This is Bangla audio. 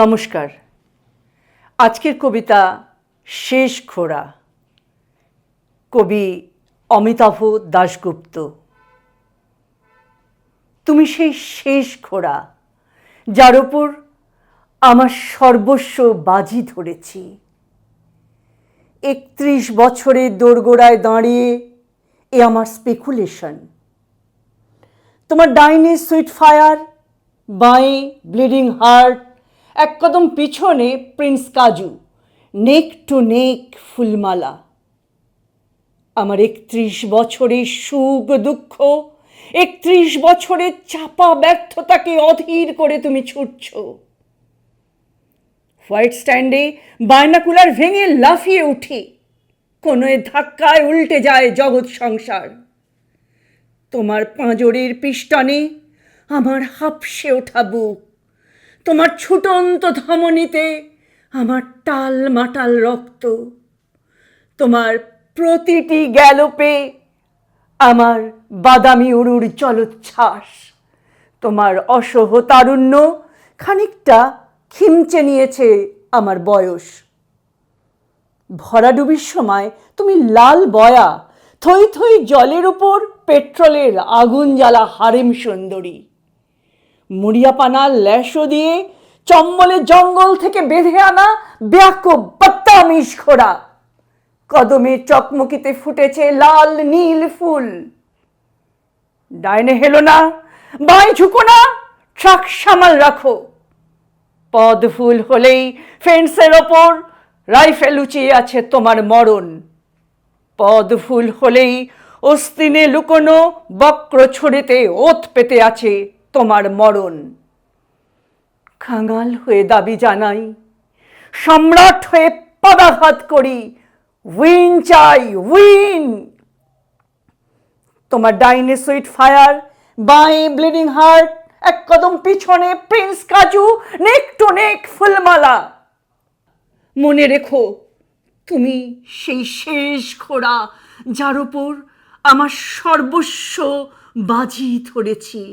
নমস্কার। আজকের কবিতা শেষ খোড়া, কবি অমিতাভ দাশগুপ্ত। তুমি সেই শেষ খোড়া যার ওপর আমার সর্বস্ব বাজি ধরেছি। ৩১ বছরের দোরগোড়ায় দাঁড়িয়ে এ আমার স্পেকুলেশন। তোমার ডাইনে সুইট ফায়ার, বাঁয়ে ব্লিডিং হার্ট, এক কদম পিছনে প্রিন্স কাজু, নেক টু নেক ফুলমালা। আমার ৩১ বছরের সুখ দুঃখ, ৩১ বছরের চাপা ব্যর্থতাকে অধীর করে তুমি ছুটছ। হোয়াইট স্ট্যান্ডে বাইনাকুলার ভেঙে লাফিয়ে উঠি, কোনো ধাক্কায় উল্টে যায় জগৎ সংসার। তোমার পাঁজরের পিষ্টনে আমার হাঁপসে ওঠা বুক, তোমার ছুটন্ত ধমনীতে আমার টাল মাটাল রক্ত, তোমার প্রতিটি গ্যালোপে আমার বাদামি উড়ুর জলোচ্ছ্বাস, তোমার অসহ তারুণ্য খানিকটা খিমচে নিয়েছে আমার বয়স। ভরাডুবির সময় তুমি লাল বয়া, থই থই জলের উপর পেট্রোলের আগুন জ্বালা হারেম সুন্দরী। মুড়িয়াপানা ল্যাশো দিয়ে চম্বলের জঙ্গল থেকে বেঁধে আনা ব্যাকব বদতামিজ খোড়া, কদমে চকমকিতে ফুটেছে লাল নীল ফুল। ডাইনে হেলো না, বাঁয়ে ঝুঁকো না, ট্রাক সামাল রাখো। পদ ফুল হলেই ফেন্সের ওপর রাইফেল লুচিয়ে আছে তোমার মরণ। পদ ফুল হলেই অস্তিনে লুকোনো বক্র ছড়িতে ওত পেতে আছে তোমার মরণ। খাঙাল হয়ে দাবি জানাই, সম্রাট হয়ে পদাঘাত করি, উইন চাই, উইন। তোমার ডাইনে সুইট ফায়ার, বাঁয়ে ব্লিডিং হার্ট, এক কদম পিছনে প্রিন্স কাজু, নেক টু নেক ফুলমালা। মনে রেখো, তুমি সেই শেষ খোড়া যার ওপর আমার সর্বস্ব বাজি ধরেছি।